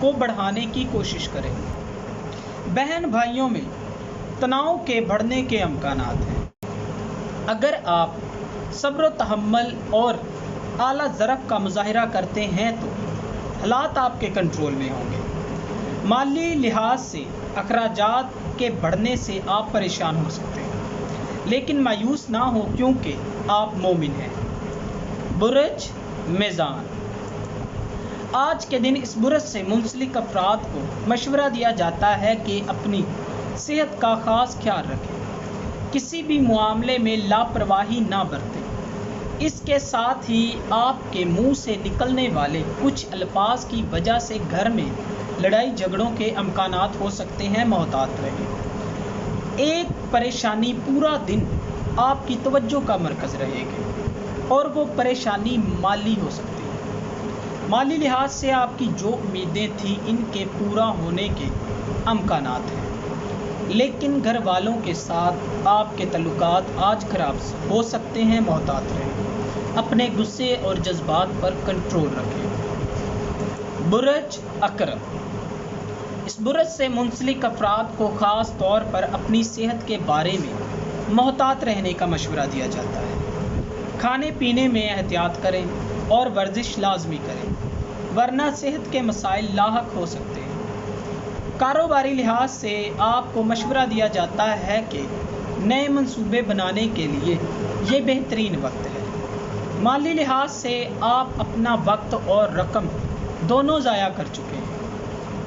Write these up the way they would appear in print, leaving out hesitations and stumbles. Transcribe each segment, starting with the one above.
کو بڑھانے کی کوشش کریں۔ بہن بھائیوں میں تناؤ کے بڑھنے کے امکانات ہیں۔ اگر آپ صبر و تحمل اور اعلیٰ ظرف کا مظاہرہ کرتے ہیں تو حالات آپ کے کنٹرول میں ہوں گے۔ مالی لحاظ سے اخراجات کے بڑھنے سے آپ پریشان ہو سکتے ہیں، لیکن مایوس نہ ہو کیونکہ آپ مومن ہیں۔ برج میزان، آج کے دن اس برج سے منسلک افراد کو مشورہ دیا جاتا ہے کہ اپنی صحت کا خاص خیال رکھیں، کسی بھی معاملے میں لاپرواہی نہ برتیں۔ اس کے ساتھ ہی آپ کے منہ سے نکلنے والے کچھ الفاظ کی وجہ سے گھر میں لڑائی جھگڑوں کے امکانات ہو سکتے ہیں، محتاط رہیں۔ ایک پریشانی پورا دن آپ کی توجہ کا مرکز رہے گی اور وہ پریشانی مالی ہو سکتی ہے۔ مالی لحاظ سے آپ کی جو امیدیں تھیں ان کے پورا ہونے کے امکانات ہیں، لیکن گھر والوں کے ساتھ آپ کے تعلقات آج خراب ہو سکتے ہیں، محتاط رہیں۔ اپنے غصے اور جذبات پر کنٹرول رکھیں۔ برج عقرب، اس برج سے منسلک افراد کو خاص طور پر اپنی صحت کے بارے میں محتاط رہنے کا مشورہ دیا جاتا ہے۔ کھانے پینے میں احتیاط کریں اور ورزش لازمی کریں، ورنہ صحت کے مسائل لاحق ہو سکتے ہیں۔ کاروباری لحاظ سے آپ کو مشورہ دیا جاتا ہے کہ نئے منصوبے بنانے کے لیے یہ بہترین وقت ہے۔ مالی لحاظ سے آپ اپنا وقت اور رقم دونوں ضائع کر چکے ہیں،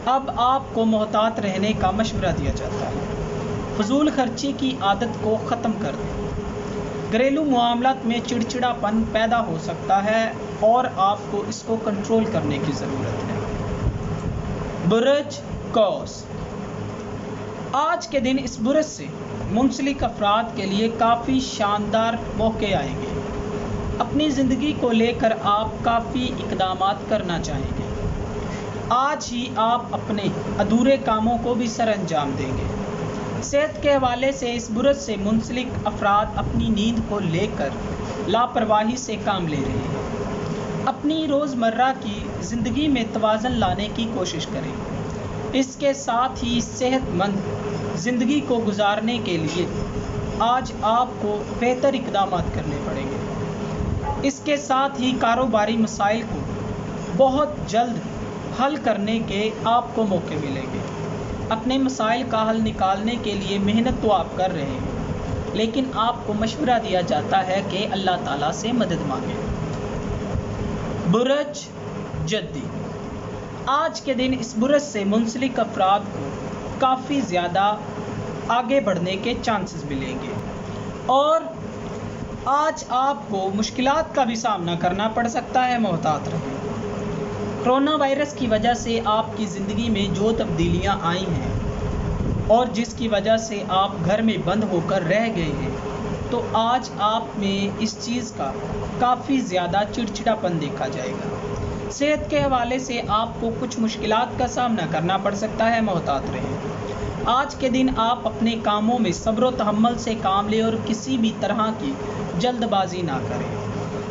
اب آپ کو محتاط رہنے کا مشورہ دیا جاتا ہے۔ فضول خرچی کی عادت کو ختم کر دیں۔ گھریلو معاملات میں چڑچڑاپن پیدا ہو سکتا ہے اور آپ کو اس کو کنٹرول کرنے کی ضرورت ہے۔ برج قوس، آج کے دن اس برج سے منسلک افراد کے لیے کافی شاندار موقع آئیں گے۔ اپنی زندگی کو لے کر آپ کافی اقدامات کرنا چاہیں گے۔ آج ہی آپ اپنے ادھورے کاموں کو بھی سر انجام دیں گے۔ صحت کے حوالے سے اس برج سے منسلک افراد اپنی نیند کو لے کر لاپرواہی سے کام لے رہے ہیں۔ اپنی روزمرہ کی زندگی میں توازن لانے کی کوشش کریں۔ اس کے ساتھ ہی صحت مند زندگی کو گزارنے کے لیے آج آپ کو بہتر اقدامات کرنے پڑیں گے۔ اس کے ساتھ ہی کاروباری مسائل کو بہت جلد حل کرنے کے آپ کو موقع ملیں گے۔ اپنے مسائل کا حل نکالنے کے لیے محنت تو آپ کر رہے ہیں، لیکن آپ کو مشورہ دیا جاتا ہے کہ اللہ تعالیٰ سے مدد مانگیں۔ برج جدی، آج کے دن اس برج سے منسلک افراد کو کافی زیادہ آگے بڑھنے کے چانسز ملیں گے اور آج آپ کو مشکلات کا بھی سامنا کرنا پڑ سکتا ہے، محتاط رہیں۔ کرونا وائرس کی وجہ سے آپ کی زندگی میں جو تبدیلیاں آئی ہیں اور جس کی وجہ سے آپ گھر میں بند ہو کر رہ گئے ہیں، تو آج آپ میں اس چیز کا کافی زیادہ چڑچڑاپن دیکھا جائے گا۔ صحت کے حوالے سے آپ کو کچھ مشکلات کا سامنا کرنا پڑ سکتا ہے، محتاط رہیں۔ آج کے دن آپ اپنے کاموں میں صبر و تحمل سے کام لیں اور کسی بھی طرح کی جلد بازی نہ کریں۔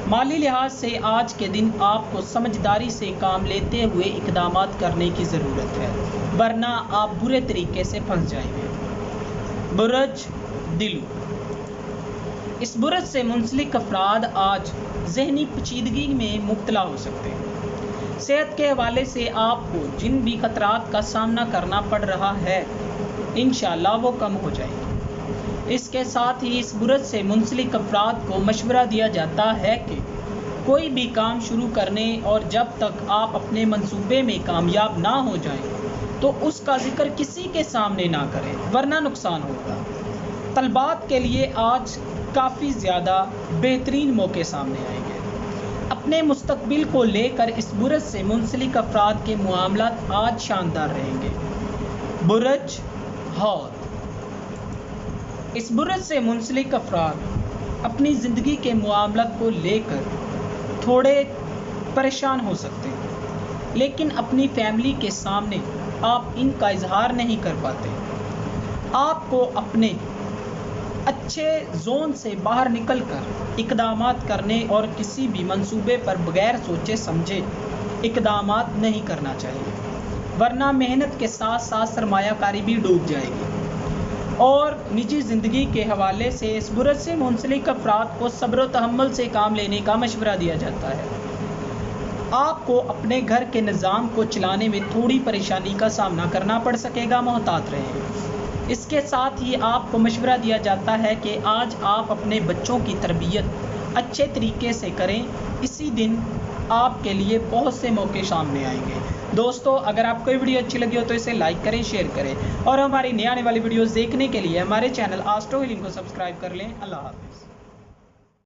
مالی لحاظ سے آج کے دن آپ کو سمجھداری سے کام لیتے ہوئے اقدامات کرنے کی ضرورت ہے، ورنہ آپ برے طریقے سے پھنس جائیں گے۔ برج دلو، اس برج سے منسلک افراد آج ذہنی پیچیدگی میں مبتلا ہو سکتے ہیں۔ صحت کے حوالے سے آپ کو جن بھی خطرات کا سامنا کرنا پڑ رہا ہے، انشاءاللہ وہ کم ہو جائے گی۔ اس کے ساتھ ہی اس برج سے منسلک افراد کو مشورہ دیا جاتا ہے کہ کوئی بھی کام شروع کرنے اور جب تک آپ اپنے منصوبے میں کامیاب نہ ہو جائیں تو اس کا ذکر کسی کے سامنے نہ کریں، ورنہ نقصان ہوگا۔ طلبات کے لیے آج کافی زیادہ بہترین موقع سامنے آئیں گے۔ اپنے مستقبل کو لے کر اس برج سے منسلک افراد کے معاملات آج شاندار رہیں گے۔ برج حوت، اس برج سے منسلک افراد اپنی زندگی کے معاملات کو لے کر تھوڑے پریشان ہو سکتے ہیں، لیکن اپنی فیملی کے سامنے آپ ان کا اظہار نہیں کر پاتے۔ آپ کو اپنے اچھے زون سے باہر نکل کر اقدامات کرنے اور کسی بھی منصوبے پر بغیر سوچے سمجھے اقدامات نہیں کرنا چاہیے، ورنہ محنت کے ساتھ ساتھ سرمایہ کاری بھی ڈوب جائے گی۔ اور نجی زندگی کے حوالے سے اس برس سے منسلک افراد کو صبر و تحمل سے کام لینے کا مشورہ دیا جاتا ہے۔ آپ کو اپنے گھر کے نظام کو چلانے میں تھوڑی پریشانی کا سامنا کرنا پڑ سکے گا، محتاط رہیں۔ اس کے ساتھ ہی آپ کو مشورہ دیا جاتا ہے کہ آج آپ اپنے بچوں کی تربیت اچھے طریقے سے کریں، اسی دن آپ کے لیے بہت سے موقع سامنے آئیں گے۔ دوستو، اگر آپ کو یہ ویڈیو اچھی لگی ہو تو اسے لائک کریں، شیئر کریں، اور ہماری نئی آنے والی ویڈیوز دیکھنے کے لیے ہمارے چینل آسٹرو ہیلنگ کو سبسکرائب کر لیں۔ اللہ حافظ۔